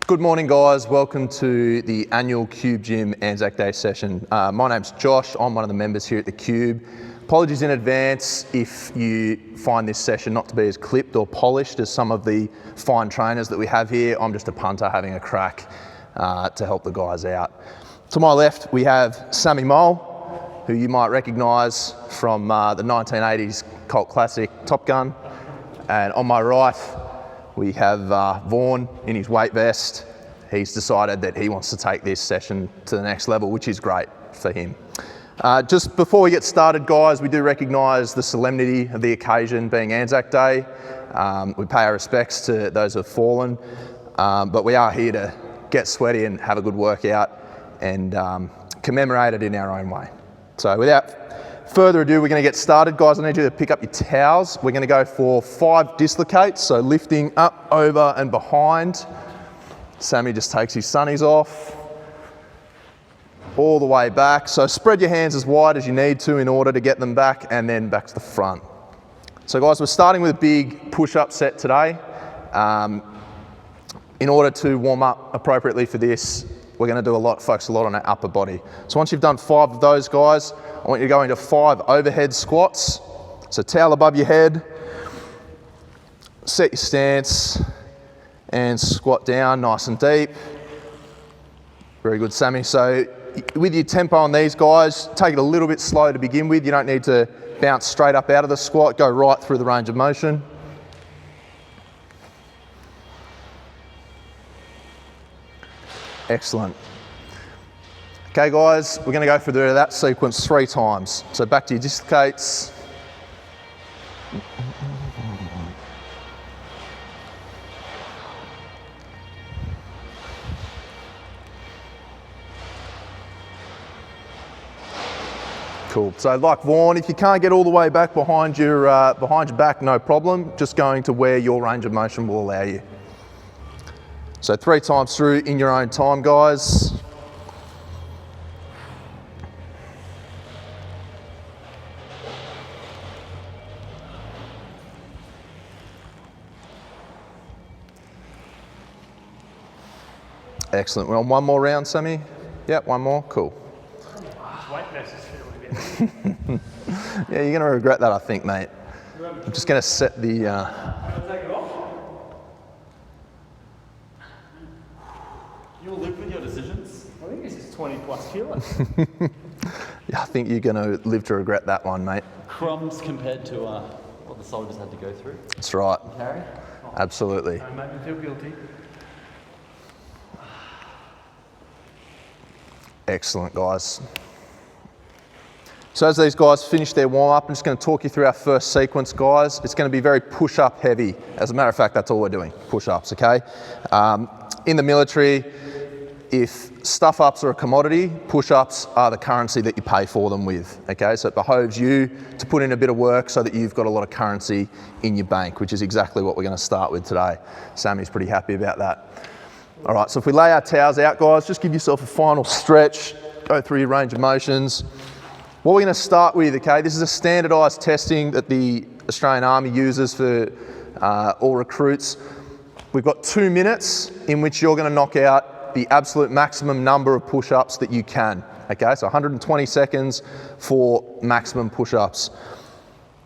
Good morning, guys. Welcome to the annual Cube Gym Anzac Day session. My name's Josh. I'm one of the members here at the Cube. Apologies in advance if you find this session not to be as clipped or polished as some of the fine trainers that we have here. I'm just a punter having a crack to help the guys out. To my left, we have Sammy Mole, who you might recognise from the 1980s cult classic Top Gun. And on my right, we have Vaughan in his weight vest. He's decided that he wants to take this session to the next level, which is great for him. Just before we get started, guys, we do recognise the solemnity of the occasion being Anzac Day. We pay our respects to those who have fallen, but we are here to get sweaty and have a good workout and commemorate it in our own way. So without further ado, we're going to get started. Guys, I need you to pick up your towels. We're going to go for 5 dislocates, so lifting up, over and behind. Sammy just takes his sunnies off, all the way back. So spread your hands as wide as you need to in order to get them back, and then back to the front. So guys, we're starting with a big push-up set today. In order to warm up appropriately for this, we're going to focus a lot on our upper body. So once you've done 5 of those, guys, I want you to go into 5 overhead squats. So towel above your head, set your stance, and squat down nice and deep. Very good, Sammy. So with your tempo on these, guys, take it a little bit slow to begin with. You don't need to bounce straight up out of the squat. Go right through the range of motion. Excellent. Okay, guys, we're going to go through that sequence 3 times. So back to your dislocates. Cool. So like Vaughan, if you can't get all the way back behind your back, no problem. Just going to where your range of motion will allow you. So 3 times through in your own time, guys. Excellent. We're on one more round, Sammy? Yep, one more. Cool. Yeah, you're going to regret that, I think, mate. I'm just going to set the... You'll live with your decisions. I think this is 20 plus kilos. Yeah, I think you're going to live to regret that one, mate. Crumbs compared to what the soldiers had to go through. That's right. Harry? Absolutely. Don't make me feel guilty. Excellent, guys. So as these guys finish their warm-up, I'm just going to talk you through our first sequence, guys. It's going to be very push-up heavy. As a matter of fact, that's all we're doing, push-ups, okay? In the military, if stuff-ups are a commodity, push-ups are the currency that you pay for them with, okay? So it behoves you to put in a bit of work so that you've got a lot of currency in your bank, which is exactly what we're going to start with today. Sammy's pretty happy about that. All right, so if we lay our towels out, guys, just give yourself a final stretch, go through your range of motions. What we're going to start with, okay, this is a standardised testing that the Australian Army uses for all recruits. We've got 2 minutes in which you're going to knock out the absolute maximum number of push-ups that you can, okay? So 120 seconds for maximum push-ups.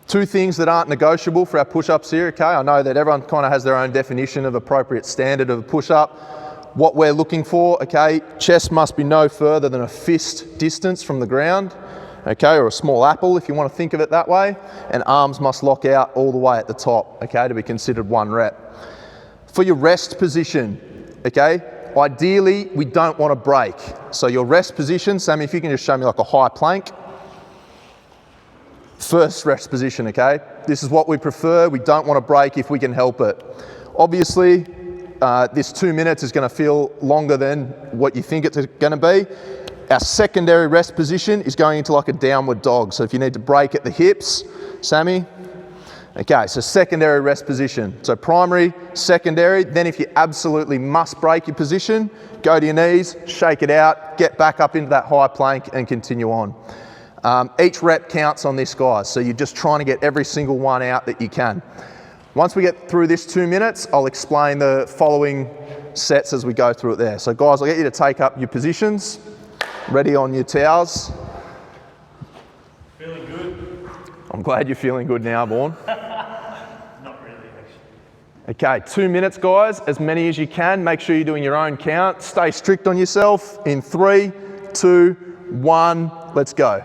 2 things that aren't negotiable for our push-ups here, okay? I know that everyone kind of has their own definition of appropriate standard of a push-up. What we're looking for, okay, chest must be no further than a fist distance from the ground, okay, or a small apple if you want to think of it that way, and arms must lock out all the way at the top, okay, to be considered 1 rep. For your rest position, okay, ideally we don't want to break. So your rest position, Sammy, if you can just show me like a high plank. First rest position, okay? This is what we prefer. We don't want to break if we can help it. Obviously, this 2 minutes is going to feel longer than what you think it's going to be. Our secondary rest position is going into like a downward dog. So if you need to break at the hips, Sammy. Okay, so secondary rest position. So primary, secondary. Then if you absolutely must break your position, go to your knees, shake it out, get back up into that high plank and continue on. Each rep counts on this, guys. So you're just trying to get every single one out that you can. Once we get through this 2 minutes, I'll explain the following sets as we go through it there. So guys, I'll get you to take up your positions, ready on your towels. Feeling good? I'm glad you're feeling good now, Vaughan. Not really, actually. Okay, 2 minutes, guys, as many as you can. Make sure you're doing your own count. Stay strict on yourself. In 3, 2, 1, let's go.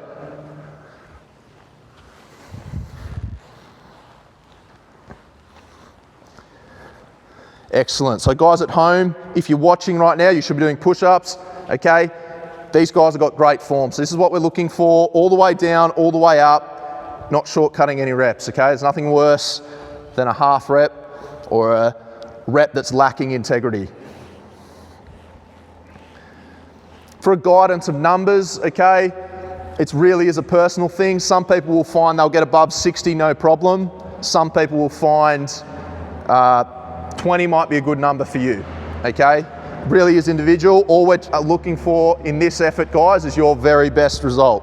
Excellent. So guys at home, if you're watching right now, you should be doing push-ups, okay? These guys have got great form. So this is what we're looking for, all the way down, all the way up, not shortcutting any reps, okay? There's nothing worse than a half rep or a rep that's lacking integrity. For a guidance of numbers, okay, it really is a personal thing. Some people will find they'll get above 60, no problem. Some people will find 20 might be a good number for you, okay? Really is individual. All we're looking for in this effort, guys, is your very best result.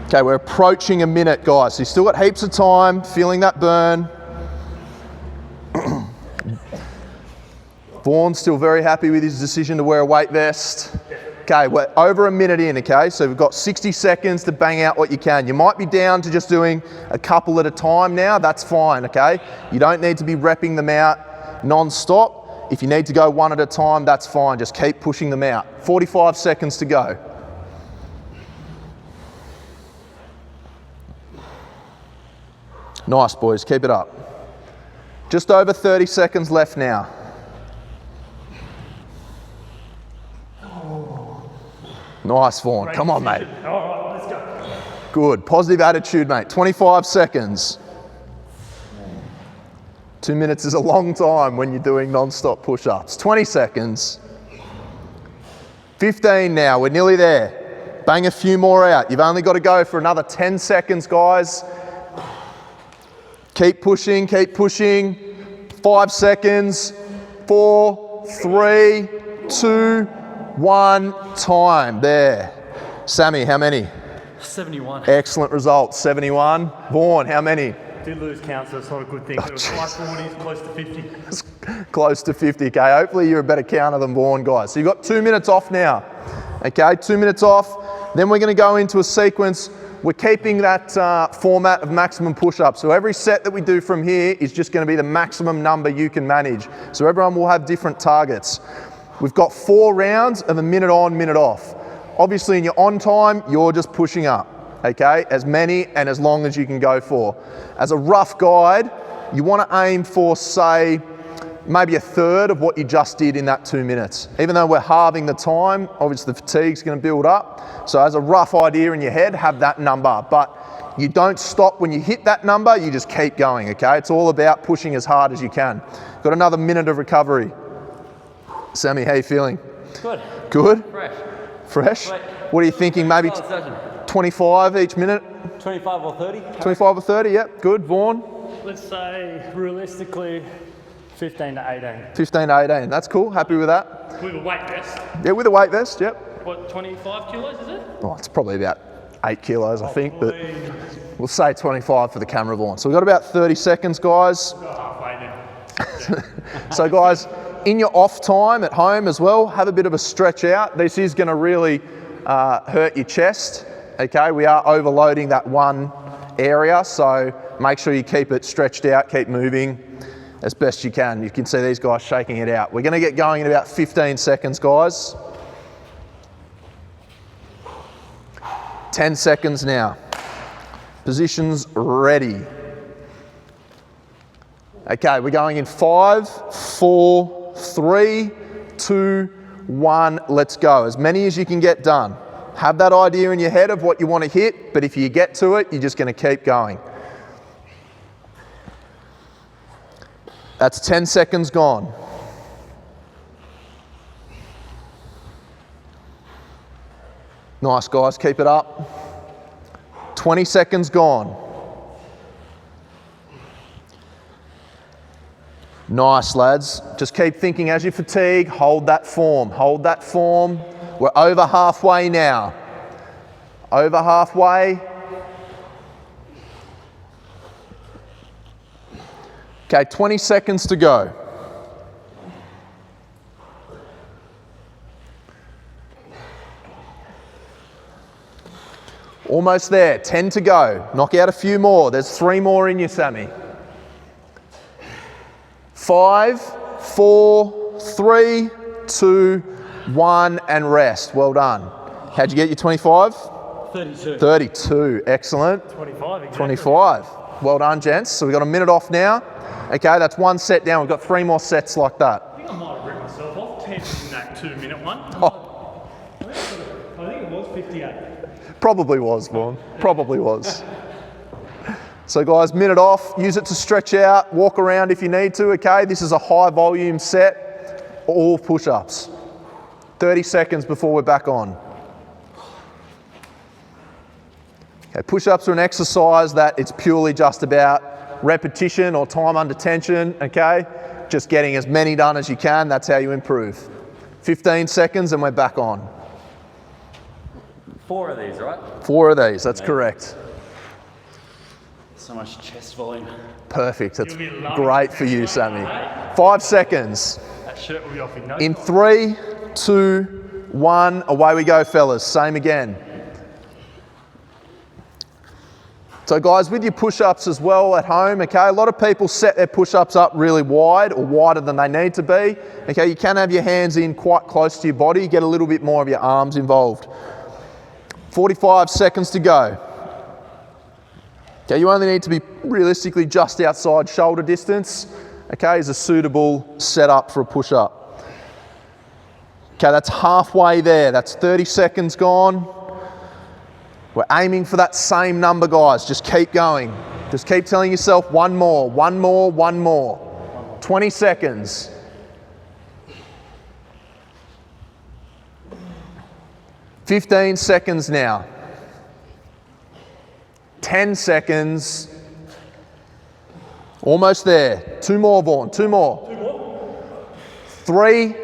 Okay, we're approaching a minute, guys. So you've still got heaps of time, feeling that burn. Vaughan's still very happy with his decision to wear a weight vest. Okay, we're over a minute in, okay? So we've got 60 seconds to bang out what you can. You might be down to just doing a couple at a time now. That's fine, okay? You don't need to be repping them out non-stop. If you need to go one at a time, that's fine. Just keep pushing them out. 45 seconds to go. Nice, boys. Keep it up. Just over 30 seconds left now. Nice, Vaughan. Come on, mate. All right, let's go. Good. Positive attitude, mate. 25 seconds. 2 minutes is a long time when you're doing non-stop push-ups. 20 seconds. 15 now. We're nearly there. Bang a few more out. You've only got to go for another 10 seconds, guys. Keep pushing, keep pushing. 5 seconds. 4, 3, 2, 1, time. There. Sammy, how many? 71. Excellent result. 71. Vaughan, how many? Did lose count, so it's not a good thing. It was high 40s, close to 50. Close to 50, okay. Hopefully you're a better counter than Vaughan, guys. So you've got 2 minutes off now. Okay, 2 minutes off. Then we're going to go into a sequence. We're keeping that format of maximum push-ups. So every set that we do from here is just going to be the maximum number you can manage. So everyone will have different targets. We've got 4 rounds of a minute on, minute off. Obviously in your on time, you're just pushing up, okay? As many and as long as you can go for. As a rough guide, you want to aim for, say, maybe a third of what you just did in that 2 minutes. Even though we're halving the time, obviously the fatigue's going to build up. So as a rough idea in your head, have that number. But you don't stop when you hit that number, you just keep going, okay? It's all about pushing as hard as you can. Got another minute of recovery. Sammy, how you feeling? Good. Good? Fresh. Fresh? Wait. What are you thinking? Maybe 25 each minute? 25 or 30? 25 or 30, yep. Good. Vaughan? Let's say, realistically, 15 to 18. 15 to 18. That's cool. Happy with that? With a weight vest. Yeah, with a weight vest, yep. What, 25 kilos is it? Oh, it's probably about 8 kilos, I think, but we'll say 25 for the camera, Vaughan. So we've got about 30 seconds, guys. Go halfway then. So guys, in your off time at home as well, have a bit of a stretch out. This is going to really hurt your chest, okay? We are overloading that one area, so make sure you keep it stretched out, keep moving as best you can. You can see these guys shaking it out. We're going to get going in about 15 seconds, guys. 10 seconds now. Positions ready. Okay, we're going in 5, 4, 3, 2, 1, let's go. As many as you can get done. Have that idea in your head of what you want to hit, but if you get to it, you're just going to keep going. That's 10 seconds gone. Nice, guys, keep it up. 20 seconds gone. Nice, lads. Just keep thinking as you fatigue, hold that form, hold that form. We're over halfway now. Over halfway. Okay, 20 seconds to go. Almost there, 10 to go. Knock out a few more. There's 3 more in you, Sammy. 5, 4, 3, 2, 1, and rest. Well done. How'd you get your 25? 32. 32, excellent. 25, exactly. 25. Well done, gents. So we've got a minute off now. Okay, that's 1 set down. We've got 3 more sets like that. I think I might have ripped myself off 10 in that 2-minute one. Oh, I think it was 58. probably was, Vaughan. Probably was. So guys, minute off. Use it to stretch out. Walk around if you need to, okay? This is a high volume set. All push-ups. 30 seconds before we're back on. Okay, push-ups are an exercise that it's purely just about repetition or time under tension, okay? Just getting as many done as you can, that's how you improve. 15 seconds and we're back on. 4 of these, right? 4 of these, that's correct. So much chest volume. Perfect, that's You'll be loving great for you, Sammy. 5 seconds. That shirt will be off in no In time. 3, 2, 1, away we go, fellas. Same again. So guys, with your push-ups as well at home, okay, a lot of people set their push-ups up really wide or wider than they need to be. Okay, you can have your hands in quite close to your body, get a little bit more of your arms involved. 45 seconds to go. Okay, you only need to be realistically just outside shoulder distance, okay, is a suitable setup for a push-up. Okay, that's halfway there, that's 30 seconds gone. We're aiming for that same number, guys. Just keep going. Just keep telling yourself 1 more, 1 more, 1 more. 20 seconds. 15 seconds now. 10 seconds. Almost there. 2 more, Vaughan. 2 more. 3,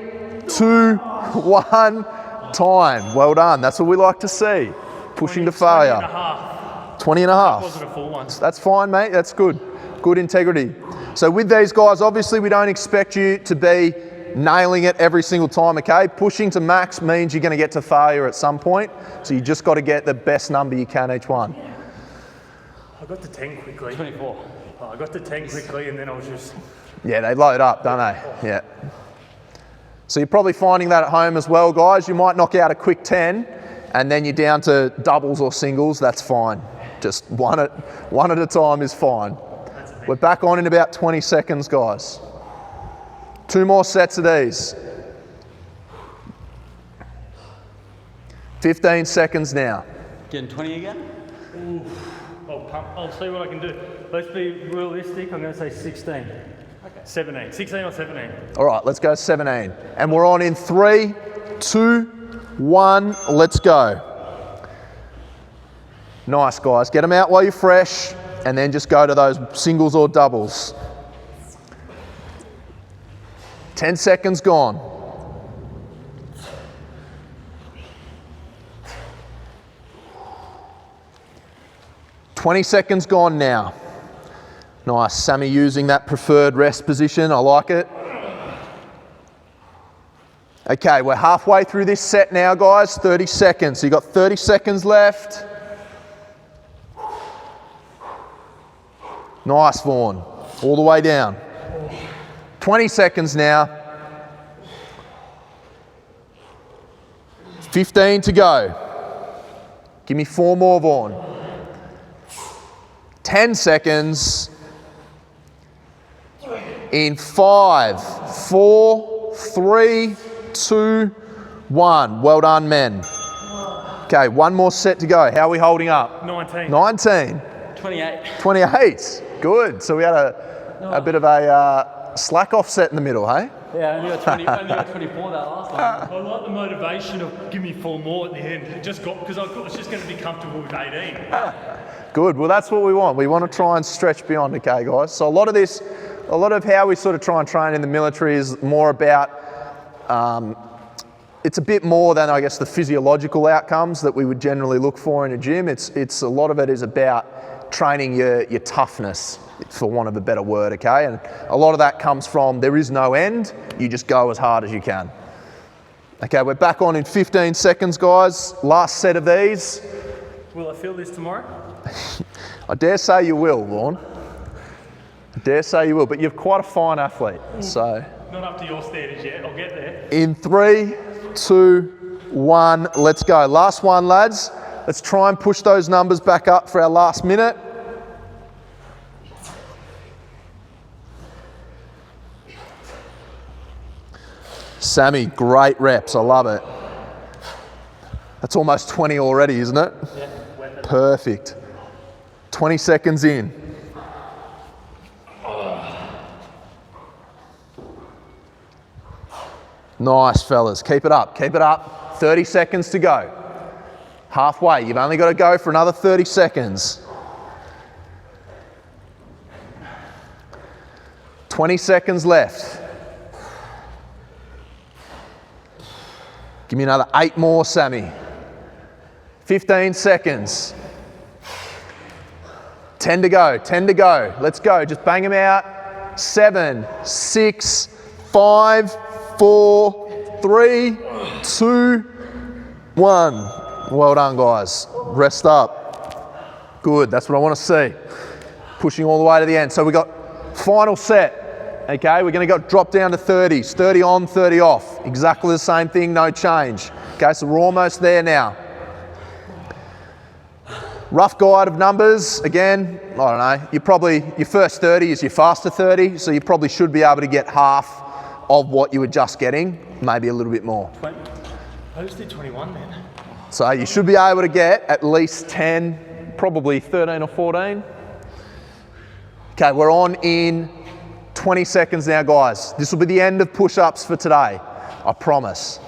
2, 1. Time. Well done. That's what we like to see. Pushing to failure. 20 and a half. 20 and a half. Wasn't a full one. That's fine, mate. That's good. Good integrity. So with these guys, obviously we don't expect you to be nailing it every single time, okay? Pushing to max means you're going to get to failure at some point. So you just got to get the best number you can each one. I got to 10 quickly. 24. I got to 10 quickly and then I was just... Yeah, they load up, don't they? Yeah. So you're probably finding that at home as well, guys. You might knock out a quick 10 and then you're down to doubles or singles. That's fine. Just one at a time is fine. We're back on in about 20 seconds, guys. 2 more sets of these. 15 seconds now. Getting 20 again? I'll see what I can do. Let's be realistic. I'm going to say 16. Okay. 17. 16 or 17. All right, let's go 17. And we're on in 3, 2, 1. Let's go. Nice, guys. Get them out while you're fresh and then just go to those singles or doubles. 10 seconds gone. $20 seconds gone now. Nice, Sammy using that preferred rest position. I like it. Okay, we're halfway through this set now, guys. 30 seconds. So you've got 30 seconds left. Nice, Vaughan. All the way down. 20 seconds now. 15 to go. Give me 4 more, Vaughan. 10 seconds. In 5, 4, 3, 2, 1. Well done, men. Okay, 1 more set to go. How are we holding up? 19. 19. 28. 28. Good. So we had a bit of a slack off set in the middle, hey? Yeah, I only got 24 that last one. I like the motivation of give me 4 more at the end. It just got, because I was just going to be comfortable with 18. Good. Well, that's what we want. We want to try and stretch beyond, okay, guys? So a lot of how we sort of try and train in the military is more about, it's a bit more than, I guess, the physiological outcomes that we would generally look for in a gym. It's a lot of it is about training your toughness, for want of a better word, okay? And a lot of that comes from there is no end, you just go as hard as you can. Okay, we're back on in 15 seconds, guys. Last set of these. Will I feel this tomorrow? I dare say you will, Vaughan. I dare say you will, but you're quite a fine athlete, so. Not up to your standards yet, I'll get there. In 3, 2, 1, let's go. Last one, lads. Let's try and push those numbers back up for our last minute. Sammy, great reps, I love it. That's almost 20 already, isn't it? Yeah. Perfect. 20 seconds in. Nice, fellas. Keep it up, keep it up. 30 seconds to go. Halfway. You've only got to go for another 30 seconds. 20 seconds left. Give me another 8 more, Sammy. 15 seconds. 10 to go, 10 to go. Let's go, just bang them out. 7, 6, 5, 4, 3, 2, 1. Well done, guys. Rest up. Good, that's what I want to see. Pushing all the way to the end. So we got final set, okay? We're going to drop down to 30s. 30 on, 30 off. Exactly the same thing, no change. Okay, so we're almost there now. Rough guide of numbers, again, I don't know, your first 30 is your faster 30, so you probably should be able to get half of what you were just getting, maybe a little bit more. I just did 21 then. So you should be able to get at least 10, probably 13 or 14. Okay, we're on in 20 seconds now, guys. This will be the end of push-ups for today, I promise.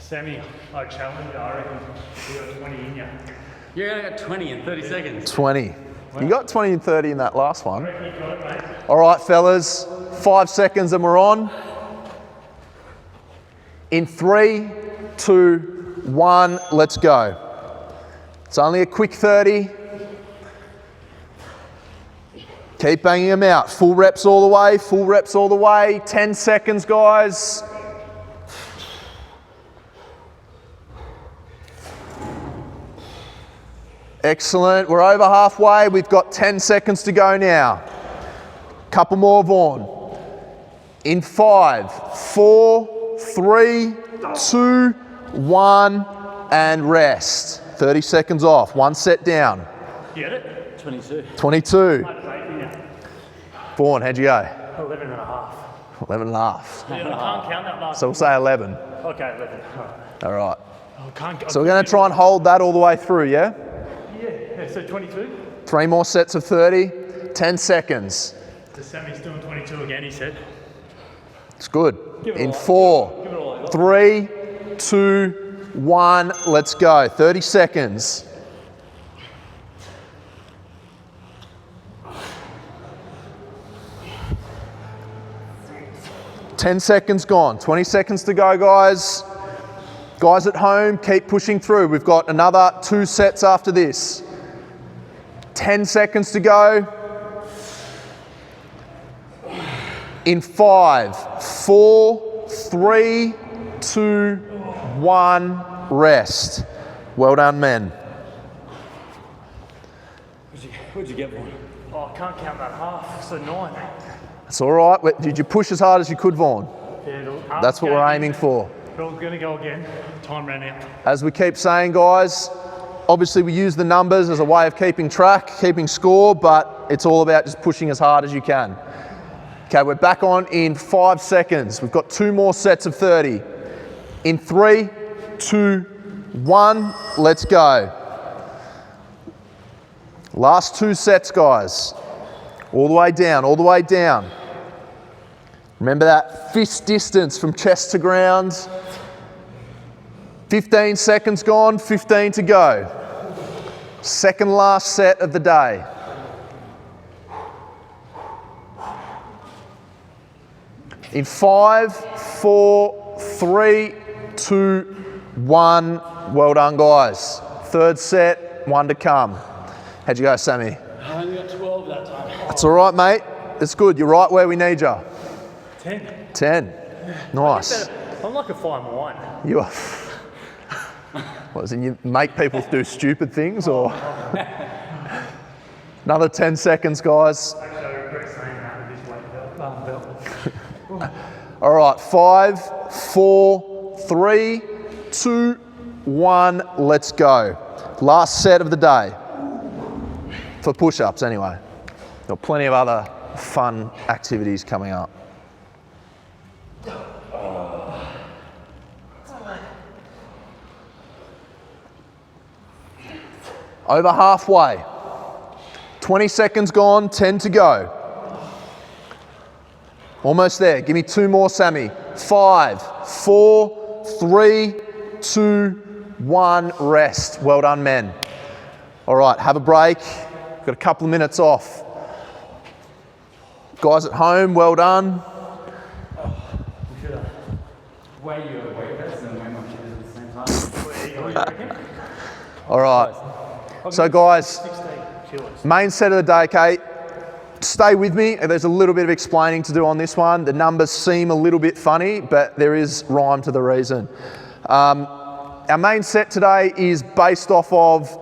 Sammy, I challenge you, I reckon you got 20 in you. You're going to get 20 in 30 seconds. 20. You got 20 and 30 in that last one. I reckon you got it, mate. All right, fellas, 5 seconds and we're on. In 3, 2, 1, let's go. It's only a quick 30. Keep banging them out. Full reps all the way, full reps all the way. 10 seconds, guys. Excellent, we're over halfway. We've got 10 seconds to go now. Couple more, Vaughan. In 5, 4, 3, 2, 1, and rest. 30 seconds off, 1 set down. Get it? 22. 22. I had faith in you. Vaughan, how'd you go? 11 and a half. 11 and a half. Yeah, I can't count that last So we'll say 11. Okay, 11. All right. All right. I can't, So we're going to try and hold that all the way through, yeah? Yeah, so 22? 3 more sets of 30, 10 seconds. So Sammy's doing 22 again, he said. It's good. Give it In all. 4, Give it all. 3, 2, 1, let's go. 30 seconds. Ten seconds gone. 20 seconds to go, guys. Guys at home, keep pushing through. We've got another 2 sets after this. 10 seconds to go. In 5, 4, 3, 2, 1, rest. Well done, men. What'd you get, Vaughan? Oh, I can't count that half, so 9. It's all right. Did you push as hard as you could, Vaughan? Yeah, That's what we're aiming for. But I'm going to go again. Time ran out. As we keep saying, guys, obviously we use the numbers as a way of keeping track, keeping score, but it's all about just pushing as hard as you can. Okay, we're back on in 5 seconds. We've got 2 more sets of 30. In 3, 2, 1, let's go. Last 2 sets, guys. All the way down, all the way down. Remember that fist distance from chest to ground. 15 seconds gone, 15 to go. Second last set of the day. In 5, 4, 3, 2, 1. Well done, guys. Third set, 1 to come. How'd you go, Sammy? I only got 12 that time. That's all right, mate. It's good. You're right where we need you. 10. 10. Nice. I'm like a fine wine. You are. What, as in you make people do stupid things, or? Another 10 seconds, guys. Actually, I regret saying that with this weight belt. All right, 5, 4, 3, 2, 1, let's go. Last set of the day. For push-ups, anyway. Got plenty of other fun activities coming up. Over halfway. 20 seconds gone, 10 to go. Almost there. Give me 2 more, Sammy. 5, 4, 3, 2, 1, rest. Well done, men. All right, have a break. Got a couple of minutes off. Guys at home, well done. Weigh your weight vests and weigh my kids at the same time. All right. So guys, 16 kilos. main set of the day, okay? Stay with me. There's a little bit of explaining to do on this one. The numbers seem a little bit funny, but there is rhyme to the reason. Our main set today is based off of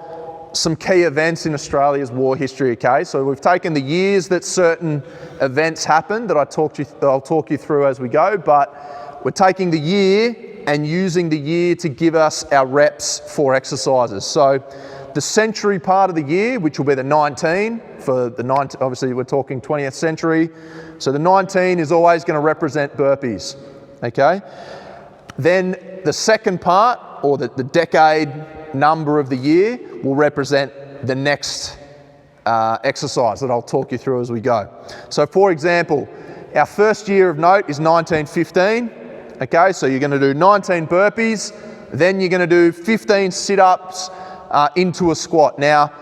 some key events in Australia's war history, okay? So we've taken the years that certain events happened that I'll talk you through as we go, but we're taking the year and using the year to give us our reps for exercises. So the century part of the year, which will be the 19, for the 19, obviously we're talking 20th century. So the 19 is always going to represent burpees, okay? Then the second part, or the decade number of the year, will represent the next exercise that I'll talk you through as we go. So for example, our first year of note is 1915, okay? So you're going to do 19 burpees, then you're going to do 15 sit-ups into a squat. Now,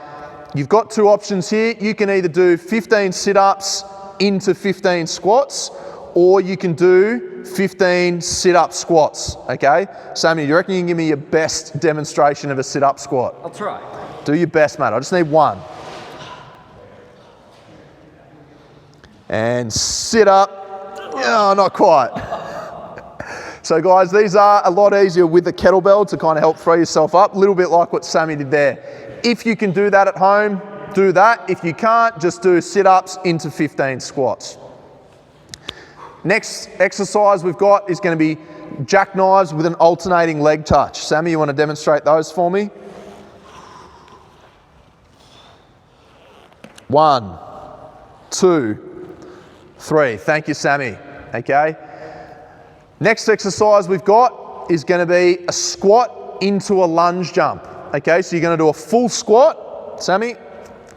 you've got 2 options here. You can either do 15 sit-ups into 15 squats, or you can do 15 sit-up squats, okay? Sammy, do you reckon you can give me your best demonstration of a sit-up squat? I'll try. Do your best, mate. I just need 1. And sit up. Oh, not quite. So guys, these are a lot easier with the kettlebell to kind of help free yourself up, a little bit like what Sammy did there. If you can do that at home, do that. If you can't, just do sit-ups into 15 squats. Next exercise we've got is going to be jackknives with an alternating leg touch. Sammy, you want to demonstrate those for me? 1, 2, 3. Thank you, Sammy. Okay. Next exercise we've got is going to be a squat into a lunge jump. Okay, so you're going to do a full squat. Sammy,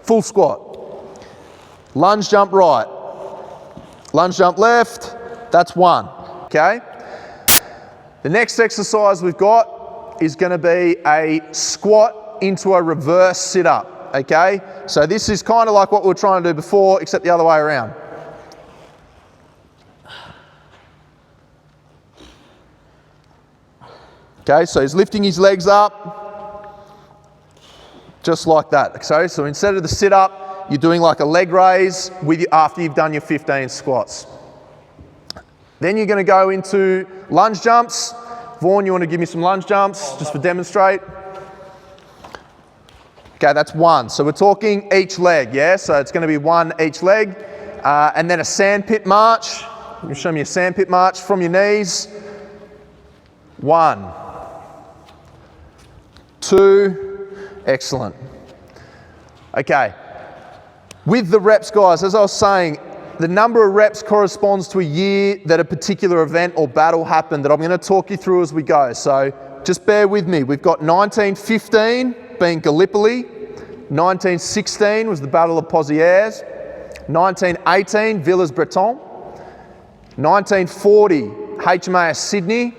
full squat. Lunge jump right. Lunge jump left. That's 1. Okay. The next exercise we've got is going to be a squat into a reverse sit-up. Okay, so this is kind of like what we were trying to do before, except the other way around. Okay, so he's lifting his legs up, just like that. Okay, so instead of the sit-up, you're doing like a leg raise with you after you've done your 15 squats. Then you're going to go into lunge jumps. Vaughan, you want to give me some lunge jumps just for demonstrate? Okay, that's 1. So we're talking each leg, yeah? So it's going to be 1 each leg. And then a sandpit march. You show me a sandpit march from your knees. 1, 2, excellent. Okay, with the reps, guys, as I was saying, the number of reps corresponds to a year that a particular event or battle happened that I'm going to talk you through as we go. So just bear with me. We've got 1915 being Gallipoli, 1916 was the Battle of Pozieres, 1918 Villers-Bretons, 1940 HMAS Sydney,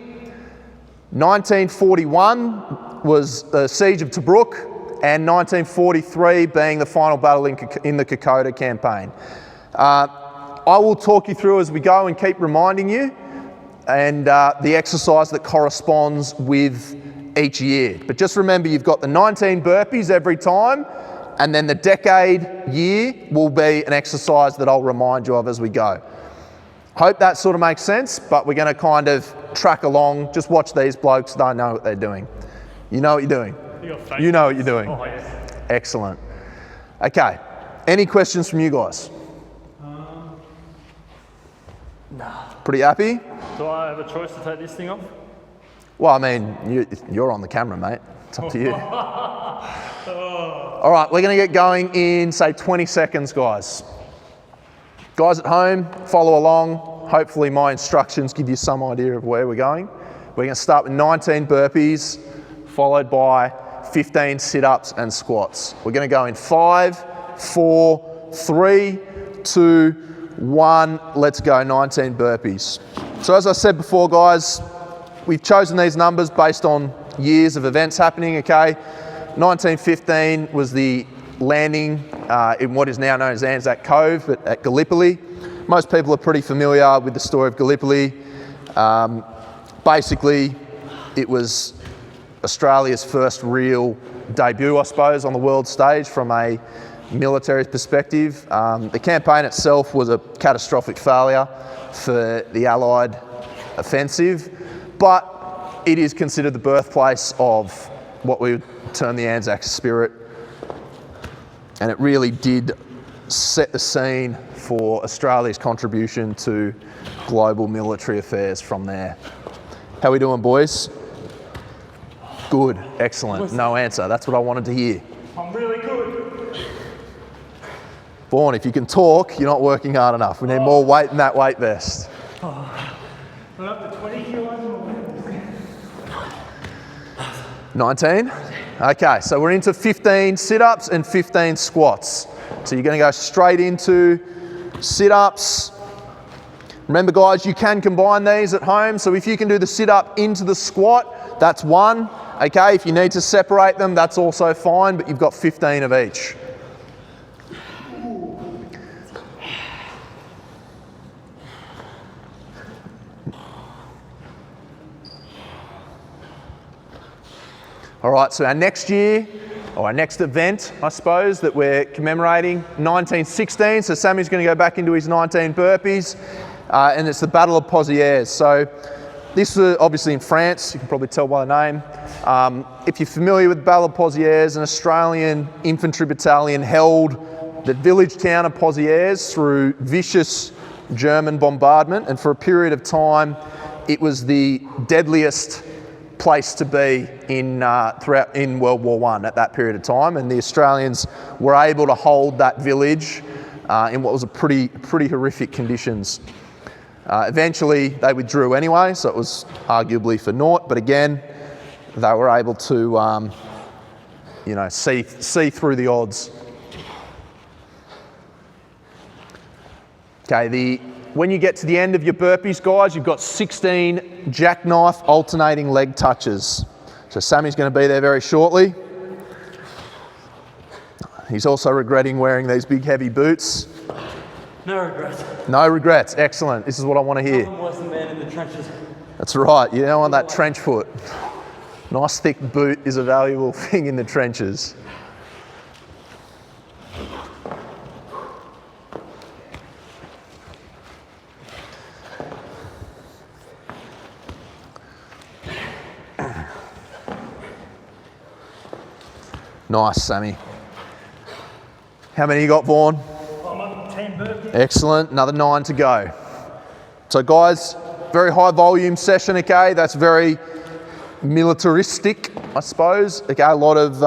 1941 was the Siege of Tobruk, and 1943 being the final battle in the Kokoda campaign. I will talk you through as we go and keep reminding you, and the exercise that corresponds with each year. But just remember, you've got the 19 burpees every time, And then the decade year will be an exercise that I'll remind you of as we go. Hope that sort of makes sense, but we're going to kind of track along. Just watch these blokes. They know what they're doing. You know what you're doing. You know what you're doing. Oh, yes. Excellent. Okay. Any questions from you guys? Nah. Pretty happy? Do I have a choice to take this thing off? Well, I mean, you're on the camera, mate. It's up to you. All right, we're going to get going in, say, 20 seconds, guys. Guys at home, follow along. Hopefully my instructions give you some idea of where we're going. We're going to start with 19 burpees, followed by 15 sit-ups and squats. We're going to go in 5, 4, 3, 2, 1. Let's go, 19 burpees. So as I said before, guys, we've chosen these numbers based on years of events happening, okay? 1915 was the landing in what is now known as Anzac Cove at Gallipoli. Most people are pretty familiar with the story of Gallipoli. Basically, it was Australia's first real debut, I suppose, on the world stage from a military perspective. The campaign itself was a catastrophic failure for the Allied offensive, but it is considered the birthplace of what we would term the Anzac spirit. And it really did set the scene for Australia's contribution to global military affairs from there. How we doing, boys? Good, excellent. No answer, that's what I wanted to hear. I'm really good. Vaughan, if you can talk, you're not working hard enough. We need more weight in that weight vest. We're up to 20 kilos. 19? Okay, so we're into 15 sit-ups and 15 squats. So you're going to go straight into sit-ups. Remember, guys, you can combine these at home. So if you can do the sit-up into the squat, that's 1. Okay, if you need to separate them, that's also fine, but you've got 15 of each. All right, so our next year, or our next event, I suppose, that we're commemorating, 1916. So Sammy's going to go back into his 19 burpees, and it's the Battle of Pozieres. So this was obviously in France, you can probably tell by the name. If you're familiar with the Battle of Pozieres, an Australian infantry battalion held the village town of Pozieres through vicious German bombardment, and for a period of time, it was the deadliest place to be in World War I at that period of time, and the Australians were able to hold that village in what was a pretty horrific conditions. Eventually they withdrew anyway, so it was arguably for naught, but again they were able to see through the odds. Okay, when you get to the end of your burpees, guys, you've got 16 jackknife alternating leg touches. So Sammy's going to be there very shortly. He's also regretting wearing these big heavy boots. No regrets. No regrets, excellent. This is what I want to hear. Nothing worse than man in the trenches. That's right, you don't want that trench foot. Nice thick boot is a valuable thing in the trenches. Nice, Sammy. How many you got, Vaughan? I'm up to 10 burpees. Excellent, another 9 to go. So guys, very high volume session, okay? That's very militaristic, I suppose. Okay, a lot of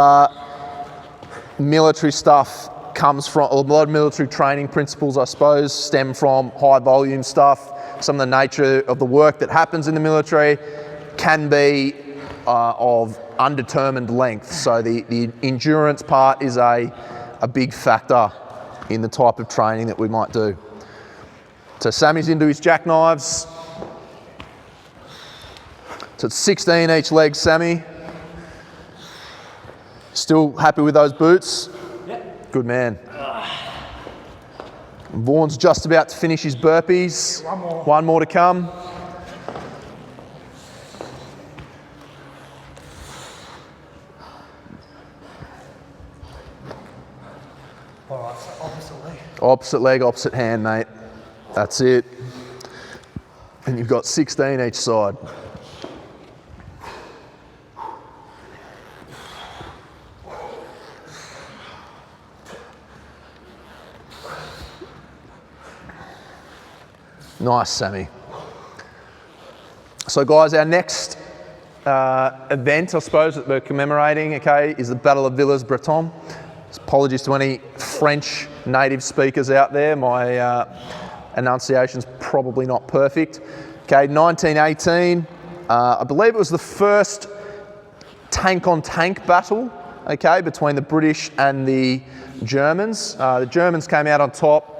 military stuff comes from, a lot of military training principles, I suppose, stem from high volume stuff. Some of the nature of the work that happens in the military can be of undetermined length. So the endurance part is a big factor in the type of training that we might do. So Sammy's into his jackknives. So it's 16 each leg, Sammy. Still happy with those boots? Yep. Good man. Vaughan's just about to finish his burpees. One more to come. Opposite leg, opposite hand, mate. That's it. And you've got 16 each side. Nice, Sammy. So guys, our next event, I suppose, that we're commemorating, okay, is the Battle of Villers-Bretons. Apologies to any French native speakers out there. My enunciation's probably not perfect. Okay, 1918. I believe it was the first tank-on-tank battle, okay, between the British and the Germans. The Germans came out on top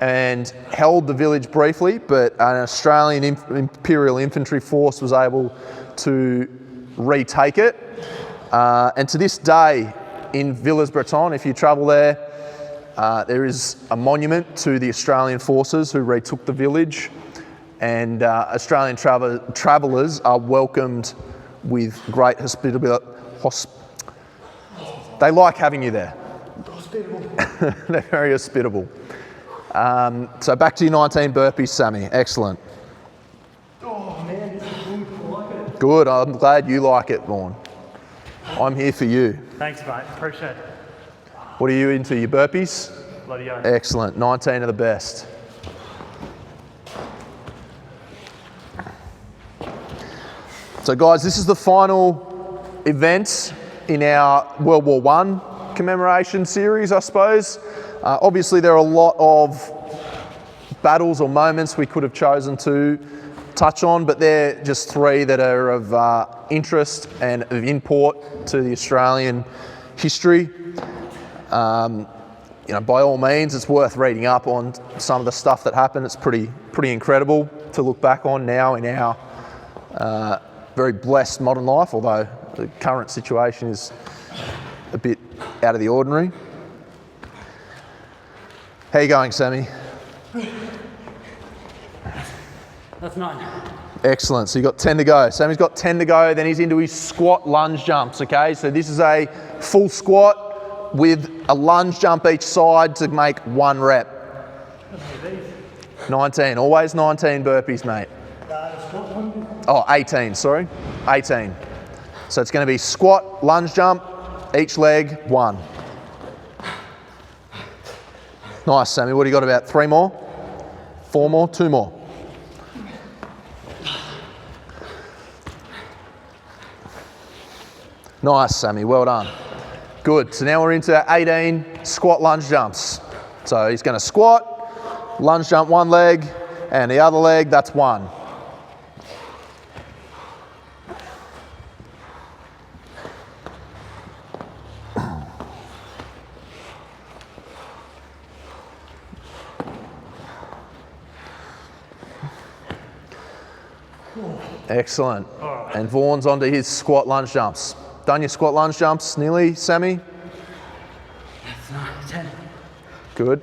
and held the village briefly, but an Australian Imperial Infantry force was able to retake it. And to this day, in Villers-Bretons, if you travel there, there is a monument to the Australian forces who retook the village, and Australian travellers are welcomed with great hospitality. They like having you there. Hospitable. They're very hospitable. So back to your 19 burpees, Sammy. Excellent. Oh man, this is good. I like it. Good. I'm glad you like it, Vaughan. I'm here for you. Thanks, mate. Appreciate it. What are you into? Your burpees? Bloody oath. Excellent. 19 are the best. So guys, this is the final event in our World War I commemoration series, I suppose. Obviously, there are a lot of battles or moments we could have chosen to touch on, but they're just three that are of interest and of import to the Australian history. You know, by all means, it's worth reading up on some of the stuff that happened. It's pretty incredible to look back on now in our very blessed modern life, although the current situation is a bit out of the ordinary. How you going, Sammy? That's 9. Excellent. So you got 10 to go. Sammy's got 10 to go. Then he's into his squat lunge jumps. Okay, so this is a full squat with a lunge jump each side to make 1 rep. 19. Always 19 burpees, mate. Oh, 18. Sorry, 18. So it's going to be squat, lunge jump, each leg 1. Nice, Sammy. What do you got, about 3 more? 4 more? 2 more? Nice, Sammy. Well done. Good. So now we're into 18 squat lunge jumps. So he's going to squat, lunge jump 1 leg, and the other leg, that's 1. Excellent. And Vaughan's onto his squat lunge jumps. Done your squat lunge jumps nearly, Sammy? That's 9, 10. Good.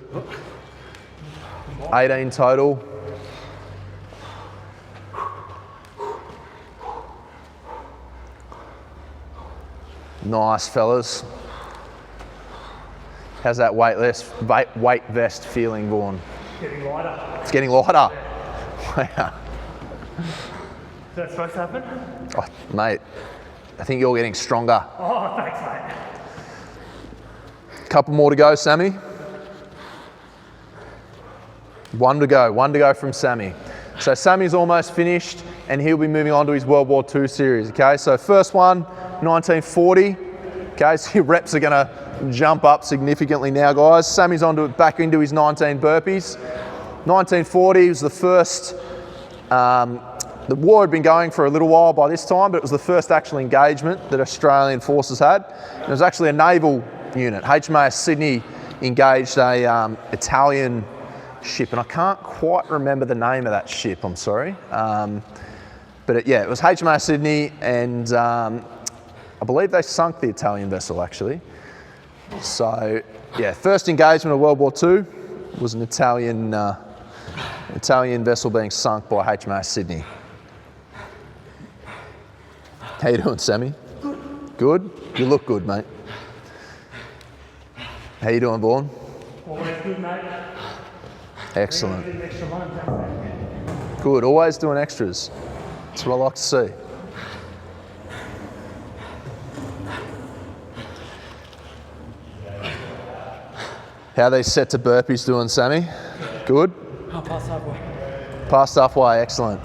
18 total. Nice, fellas. How's that weight vest feeling, Vaughan? Getting lighter. It's getting lighter. Yeah. Wow. Is that supposed to happen? Oh, mate, I think you're getting stronger. Oh, thanks, mate. Couple more to go, Sammy. 1 to go. 1 to go from Sammy. So Sammy's almost finished, and he'll be moving on to his World War II series. Okay, so first one, 1940. Okay, so your reps are going to jump up significantly now, guys. Sammy's back into his 19 burpees. 1940 was the first. The war had been going for a little while by this time, but it was the first actual engagement that Australian forces had. It was actually a naval unit. HMAS Sydney engaged a Italian ship, and I can't quite remember the name of that ship, I'm sorry. But it was HMAS Sydney, and I believe they sunk the Italian vessel, actually. So, yeah, first engagement of World War II was an Italian vessel being sunk by HMAS Sydney. How you doing, Sammy? Good. You look good, mate. How you doing, Vaughan? Always good, mate. Excellent. Good, always doing extras. That's what I like to see. How are these set to burpees doing, Sammy? Good? Oh, past halfway. Past halfway, excellent.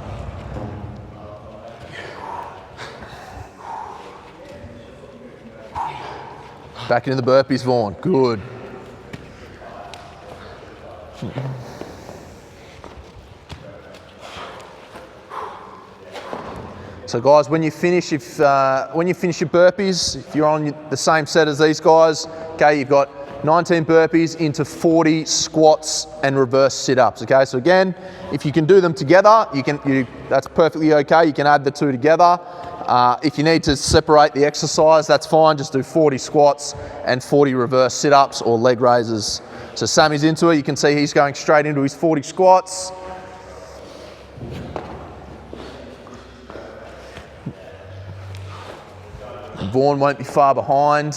Back into the burpees, Vaughan. Good. So guys, when you finish your burpees, if you're on the same set as these guys, okay, you've got 19 burpees into 40 squats and reverse sit-ups. Okay, so again, if you can do them together, that's perfectly okay. You can add the two together. If you need to separate the exercise, that's fine. Just do 40 squats and 40 reverse sit-ups or leg raises. So Sammy's into it. You can see he's going straight into his 40 squats. Vaughan won't be far behind.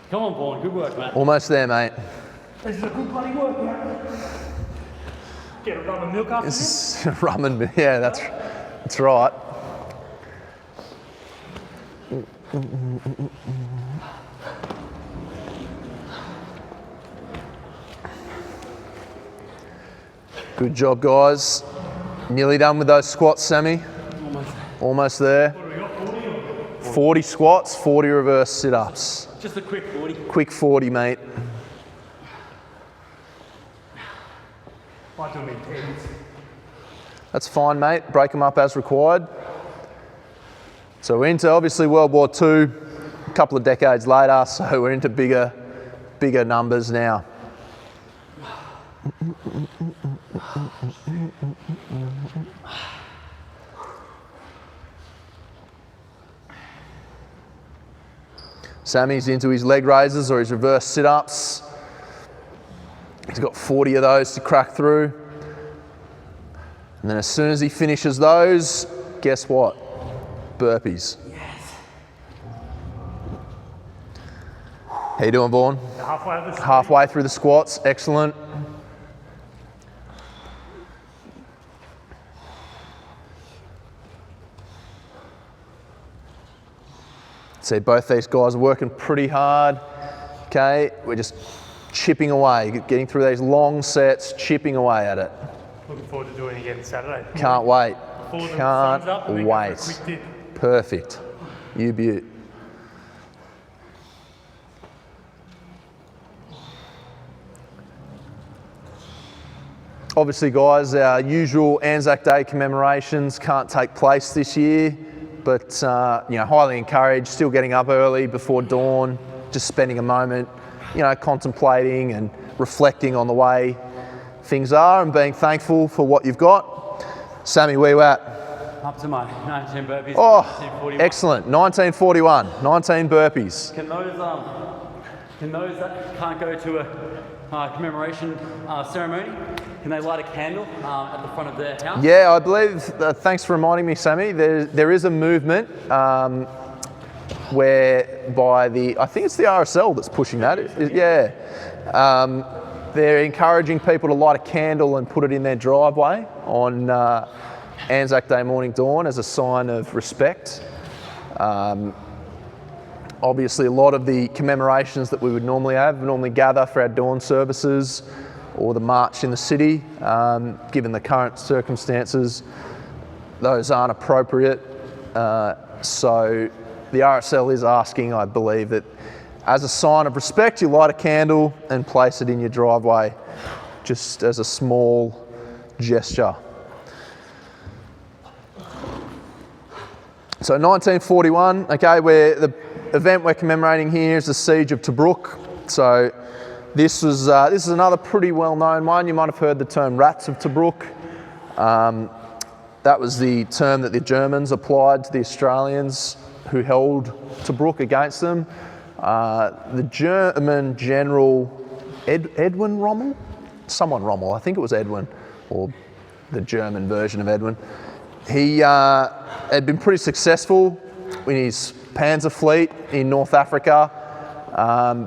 Come on, Vaughan, good work, mate. Almost there, mate. This is a good bloody workout. Get a rum and milk after this? Rum and milk, yeah, that's right. Good job, guys. Nearly done with those squats, Sammy. Almost there. What have we got, 40 or? 40 squats, 40 reverse sit-ups. Just a quick 40. Quick 40, mate. Might do them in 10s. That's fine, mate. Break them up as required. So we're into, obviously, World War II, a couple of decades later, so we're into bigger numbers now. Sammy's into his leg raises or his reverse sit-ups. He's got 40 of those to crack through. And then as soon as he finishes those, guess what? Burpees. Yes. How you doing, Vaughan? Halfway of the Halfway through the squats, excellent. See, both these guys are working pretty hard. Okay, we're just chipping away, getting through these long sets, chipping away at it. Looking forward to doing it again Saturday. Can't wait. Before the sun's up, and then go for a Wait. quick dip. Perfect. You beaut. Obviously, guys, our usual Anzac Day commemorations can't take place this year, but highly encouraged. Still getting up early before dawn, just spending a moment, contemplating and reflecting on the way things are and being thankful for what you've got. Sammy, where you at? Up to my 19 burpees. Oh, 1941. excellent. 1941. 19 burpees. Can those that can't go to a commemoration ceremony, can they light a candle at the front of their house? Yeah, I believe, thanks for reminding me, Sammy, there is a movement whereby I think it's the RSL that's pushing that. They're encouraging people to light a candle and put it in their driveway on Anzac Day morning dawn as a sign of respect. Obviously, a lot of the commemorations that we would normally gather for our dawn services or the march in the city. Given the current circumstances, those aren't appropriate. So the RSL is asking, I believe, that as a sign of respect, you light a candle and place it in your driveway, just as a small gesture. So 1941, okay, the event we're commemorating here is the Siege of Tobruk. So this is another pretty well-known one. You might have heard the term Rats of Tobruk. That was the term that the Germans applied to the Australians who held Tobruk against them. The German general Edwin Rommel, someone Rommel, I think it was Edwin, or the German version of Edwin. He had been pretty successful in his Panzer fleet in North Africa,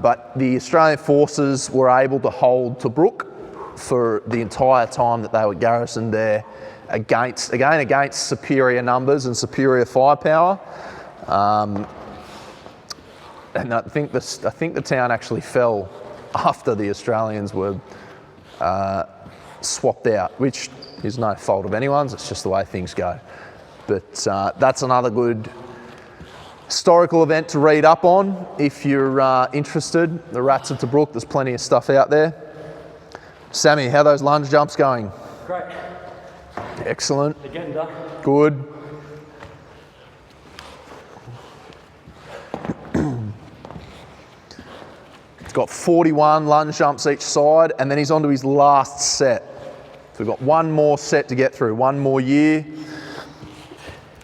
but the Australian forces were able to hold Tobruk for the entire time that they were garrisoned there, against superior numbers and superior firepower. And I think the town actually fell after the Australians were swapped out, which is no fault of anyone's. It's just the way things go. But that's another good historical event to read up on if you're interested. The Rats of Tobruk, there's plenty of stuff out there. Sammy, how are those lunge jumps going? Great. Excellent. They're getting done. Good. He's got 41 lunge jumps each side, and then he's on to his last set. So we've got one more set to get through, one more year.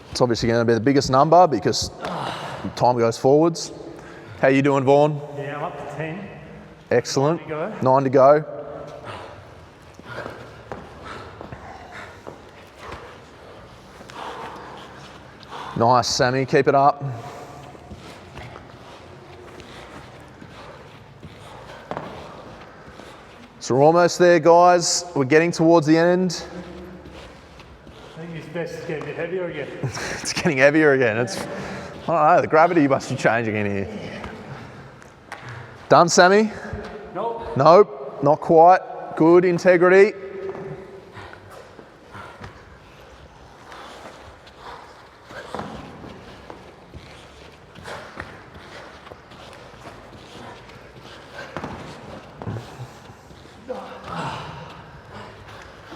It's obviously going to be the biggest number because time goes forwards. How you doing, Vaughan? Yeah, I'm up to 10. Excellent. 9 to go. 9 to go. Nice, Sammy. Keep it up. So we're almost there, guys. We're getting towards the end. I think his best is getting a bit heavier again. It's getting heavier again. I don't know, the gravity must be changing in here. Done, Sammy? Nope. Nope, not quite. Good integrity.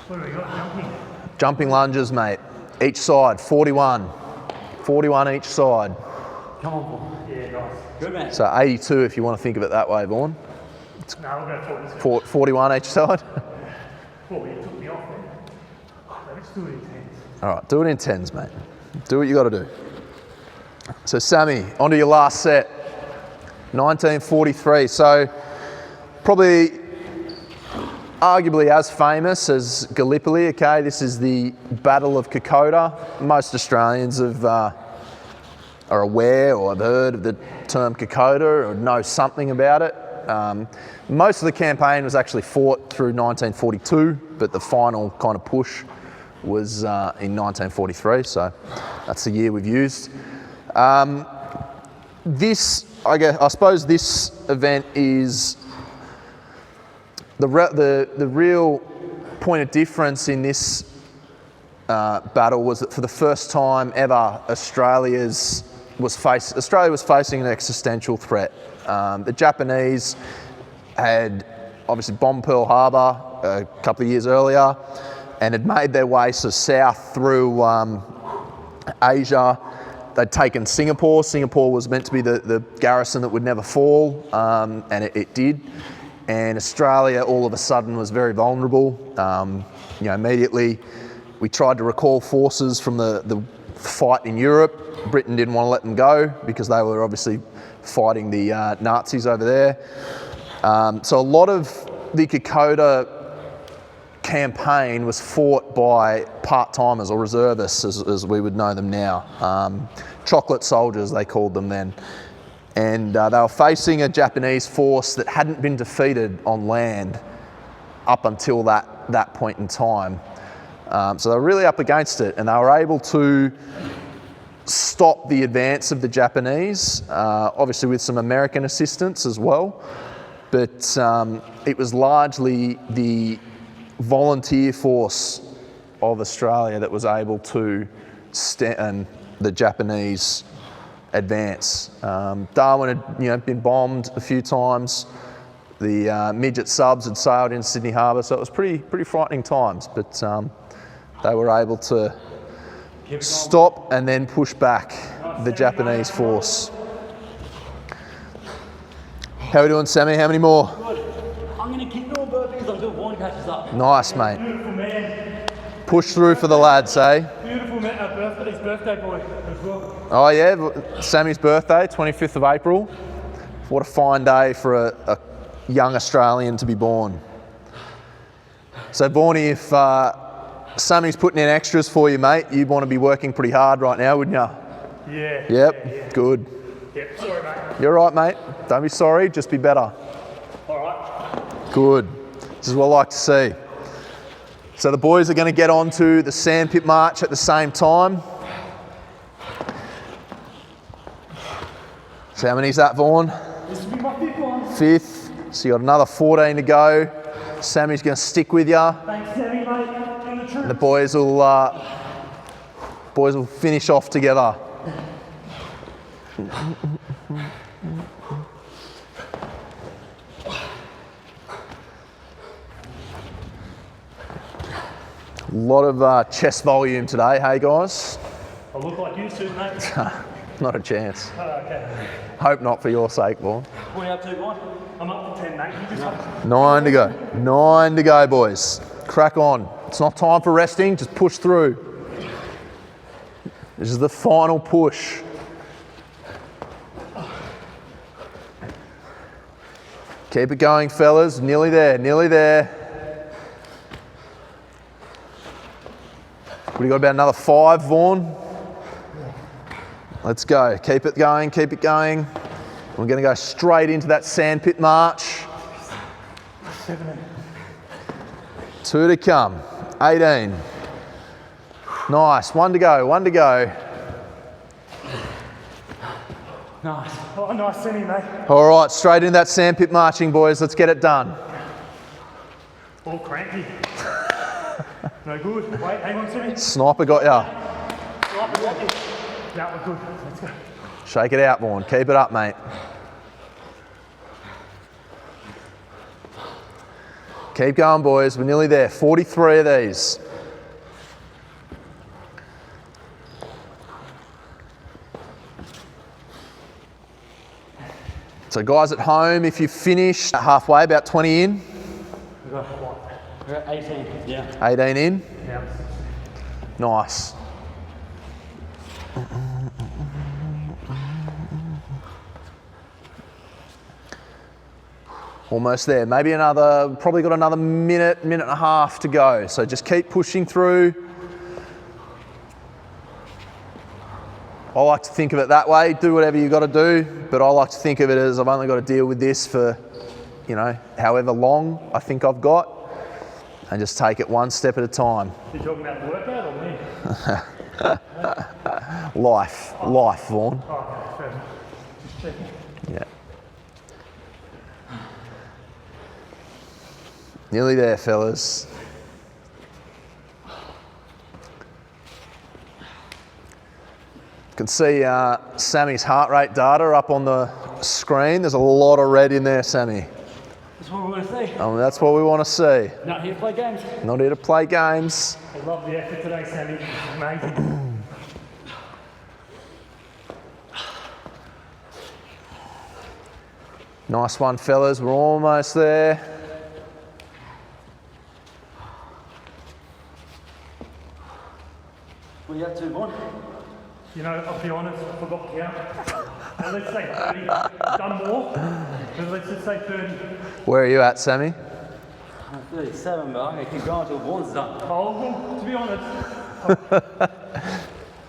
What have we got? Jumping. Jumping lunges, mate. Each side, 41. 41 each side. Come on, Vaughan. Yeah, nice. Good man. So 82 if you want to think of it that way, Vaughan. No, we'll go 40. 41 each side. Oh, you took me off then. So let's do it in 10s. All right, do it in 10s, mate. Do what you got to do. So Sammy, on to your last set. 1943. So probably arguably as famous as Gallipoli. Okay, this is the Battle of Kokoda. Most Australians are aware or have heard of the term Kokoda or know something about it. Most of the campaign was actually fought through 1942, but the final kind of push was in 1943, so that's the year we've used. I suppose this event is the real point of difference in this battle was that for the first time ever, Australia was facing an existential threat. The Japanese had obviously bombed Pearl Harbor a couple of years earlier and had made their way south through Asia. They'd taken Singapore. Singapore was meant to be the garrison that would never fall, and it did. And Australia all of a sudden was very vulnerable. Immediately we tried to recall forces from the fight in Europe. Britain didn't want to let them go because they were obviously fighting the Nazis over there. So a lot of the Kokoda campaign was fought by part-timers or reservists, as we would know them now. Chocolate soldiers, they called them then. And they were facing a Japanese force that hadn't been defeated on land up until that point in time. So they were really up against it, and they were able to stop the advance of the Japanese, obviously with some American assistance as well. But it was largely the volunteer force of Australia that was able to stand the Japanese advance. Darwin had been bombed a few times. The midget subs had sailed in Sydney Harbour, so it was pretty frightening times. But they were able to stop and then push back the Japanese force. How are we doing, Sammy? How many more? Good. I'm going to keep doing burpees until Vaughan catches up. Nice, mate. Beautiful man. Push through for the lads, eh? Beautiful man. His birthday boy as well. Oh yeah, Sammy's birthday, 25th of April. What a fine day for a young Australian to be born. So Vaughnie, if Sammy's putting in extras for you, mate, you'd want to be working pretty hard right now, wouldn't you? Yeah. Yep, Yeah. good. Yep, sorry, mate. You're right, mate. Don't be sorry, just be better. All right. Good. This is what I like to see. So the boys are going to get on to the sandpit march at the same time. So how many is that, Vaughan? This will be my 5th one. 5th. So you got another 14 to go. Sammy's going to stick with you. Thanks, Sammy, mate. And the truth. The boys will finish off together. A lot of chest volume today, hey guys? I look like you too, mate. Not a chance. Okay. Hope not for your sake, Vaughan. What are you up to, Vaughan? I'm up to 10, mate. You just 9 to go. 9 to go, boys. Crack on. It's not time for resting, just push through. This is the final push. Keep it going, fellas. Nearly there, nearly there. We've got about another 5, Vaughan. Let's go. Keep it going, keep it going. We're going to go straight into that sandpit march. 17. 2 to come. 18. Nice. 1 to go, 1 to go. Nice. Oh, nice semi, mate. All right, straight into that sandpit marching, boys. Let's get it done. All cranky. No good. Wait, hang on, Semi. Sniper got ya. That was good. Let's go. Shake it out, Vaughan. Keep it up, mate. Keep going, boys. We're nearly there. 43 of these. So guys at home, if you finish halfway, about 20 in, We've got what? We're at 18. Yeah. 18 in, Yeah. nice. Almost there, maybe another, probably got another minute, minute and a half to go. So just keep pushing through. I like to think of it that way, do whatever you got to do, but I like to think of it as I've only got to deal with this for, you know, however long I think I've got, and just take it one step at a time. You talking about the workout or me? Life, Vaughan. Oh, okay, fair enough. Just checking. Yeah. Nearly there, fellas. You can see Sammy's heart rate data up on the screen. There's a lot of red in there, Sammy. That's what we want to see. That's what we want to see. Not here to play games. Not here to play games. I love the effort today, Sammy. It's amazing. Nice one, fellas. We're almost there. What are you up to, Vaughan? You know, I'll be honest, I forgot to count. Let's say 30. I've done more, but let's just say 30. Where are you at, Sammy? I'm 37, but I'm going to keep going until Vaughan's done. Oh, well, to be honest,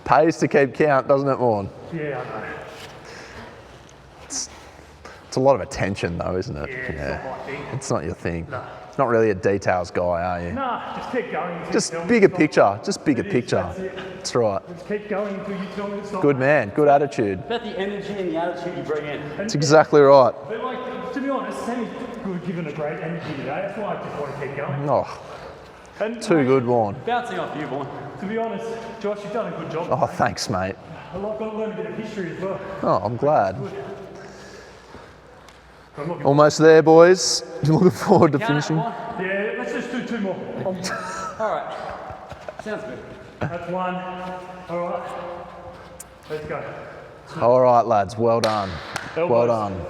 Pays to keep count, doesn't it, Vaughan? yeah, I know. It's a lot of attention, though, isn't it? Yeah, it's not my thing. It's not your thing. No. It's not really a details guy, are you? Nah, just keep going. until Just you tell me bigger to stop. picture. Just bigger It is, picture. that's it. That's right. Just keep going until you tell me to stop. Good man. Good attitude. About the energy and the attitude you bring in. That's exactly right. But like, to be honest, Sammy's good, given a great energy today. That's why I just want to keep going. Oh, And too good, Vaughan. Bouncing off you, Vaughan. To be honest, Josh, you've done a good job. Oh, thanks, mate. I've got to learn a bit of history as well. Oh, I'm glad. I'm looking. Almost there, boys. Looking forward to Count it, finishing. Vaughan. Yeah, let's just do 2 more. All right. Sounds good. That's 1. All right. Let's go. All right, lads. Well done. Well Elbows. done.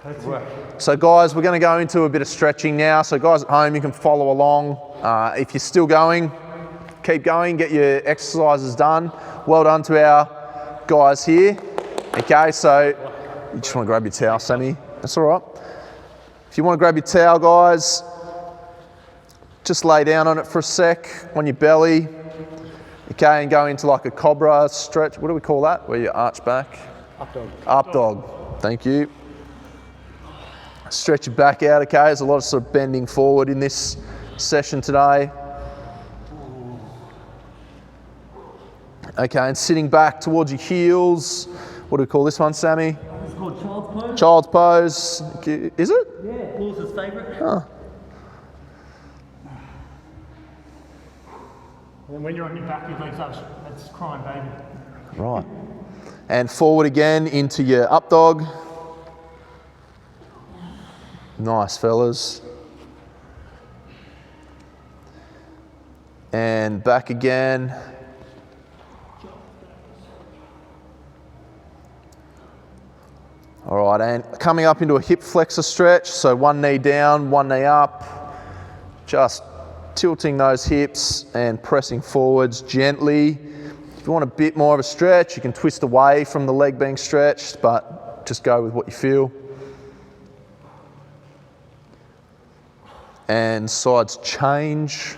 That's it. So guys, we're going to go into a bit of stretching now. So guys at home, you can follow along. If you're still going, keep going, get your exercises done. Well done to our guys here. Okay, so you just want to grab your towel, Sammy. That's all right. If you want to grab your towel, guys, just lay down on it for a sec, on your belly. Okay, and go into like a cobra stretch. What do we call that? Where you arch back? Up dog. Up dog. Thank you. Stretch your back out, okay? There's a lot of sort of bending forward in this session today. Okay, and sitting back towards your heels. What do we call this one, Sammy? It's called child's pose. Child's pose. Is it? Yeah, Paul's his favourite. Huh. And then when you're on your back, your legs up, that's crying baby. Right. And forward again into your up dog. Nice, fellas. And back again. All right, and coming up into a hip flexor stretch. So one knee down, one knee up. Just tilting those hips and pressing forwards gently. If you want a bit more of a stretch, you can twist away from the leg being stretched, but just go with what you feel. And sides change.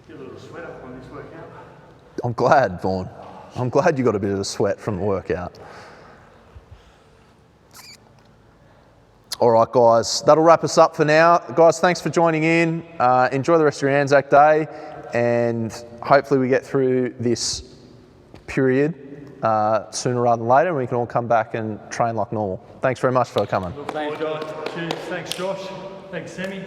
Get a little sweat up on this workout. I'm glad, Vaughan. I'm glad you got a bit of a sweat from the workout. All right, guys, that'll wrap us up for now. Guys, thanks for joining in. Enjoy the rest of your Anzac Day, and hopefully we get through this period sooner rather than later, and we can all come back and train like normal. Thanks very much for coming. Thanks, Josh. Cheers. Thanks, Josh. Thanks, Sammy.